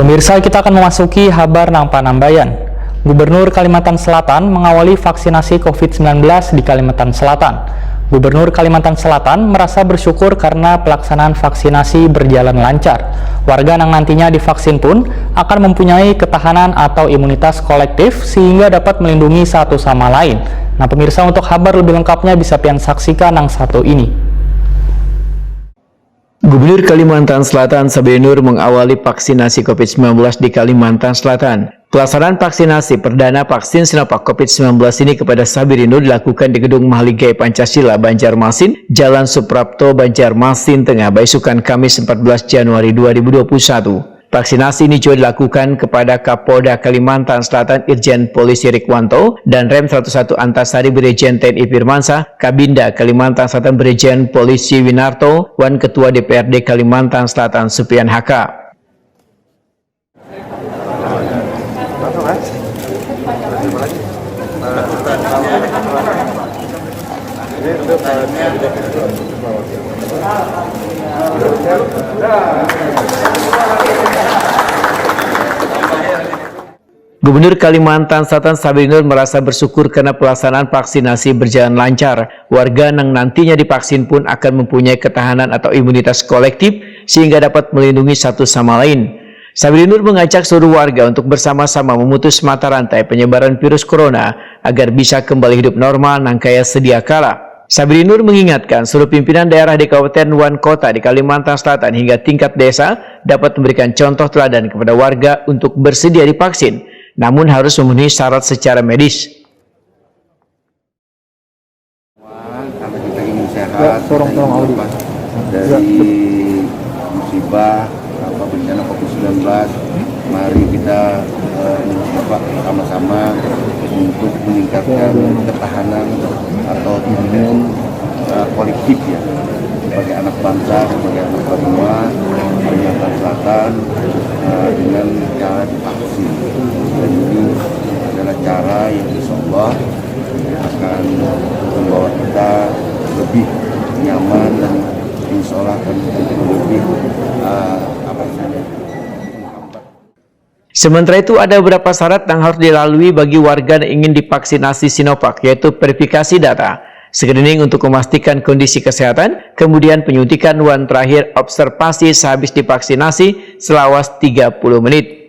Pemirsa, kita akan memasuki Habar nang Panambayan. Gubernur Kalimantan Selatan mengawali vaksinasi COVID-19 di Kalimantan Selatan. Gubernur Kalimantan Selatan merasa bersyukur karena pelaksanaan vaksinasi berjalan lancar. Warga yang nantinya divaksin pun akan mempunyai ketahanan atau imunitas kolektif sehingga dapat melindungi satu sama lain. Nah pemirsa, untuk kabar lebih lengkapnya bisa pian saksikan yang satu ini. Gubernur Kalimantan Selatan Sabri Nur mengawali vaksinasi COVID-19 di Kalimantan Selatan. Pelaksanaan vaksinasi perdana vaksin Sinovac COVID-19 ini kepada Sabri Nur dilakukan di Gedung Mahligai Pancasila, Banjarmasin, Jalan Suprapto, Banjarmasin Tengah, Baisukan, Kamis 14 Januari 2021. Vaksinasi ini juga dilakukan kepada Kapolda Kalimantan Selatan Irjen Polisi Rikwanto dan Rem 101 Antasari Brigjen TNI Firmansyah, Kabinda Kalimantan Selatan Brigjen Polisi Winarto, Wan Ketua DPRD Kalimantan Selatan Supriyan HK. Gubernur Kalimantan Selatan Sabri Nur merasa bersyukur karena pelaksanaan vaksinasi berjalan lancar. Warga yang nantinya divaksin pun akan mempunyai ketahanan atau imunitas kolektif sehingga dapat melindungi satu sama lain. Sabri Nur mengajak seluruh warga untuk bersama-sama memutus mata rantai penyebaran virus corona agar bisa kembali hidup normal nangkaya sedia kala. Sabri Nur mengingatkan seluruh pimpinan daerah di Kabupaten Wan Kota di Kalimantan Selatan hingga tingkat desa dapat memberikan contoh teladan kepada warga untuk bersedia divaksin, namun harus memenuhi syarat secara medis. Karena kita ingin sehat dari musibah bencana COVID-19, mari kita sama-sama untuk meningkatkan ketahanan atau imun kolektif ya, sebagai anak bangsa, sebagai anak bangsa Kalimantan Selatan dengan cara divaksin. Dan ini adalah cara yang insya Allah akan membawa kita lebih nyaman dan insya Allah akan lebih Sementara itu ada beberapa syarat yang harus dilalui bagi warga yang ingin divaksinasi Sinovac, yaitu verifikasi data, screening untuk memastikan kondisi kesehatan, kemudian penyuntikan wan terakhir observasi sehabis divaksinasi selawas 30 menit.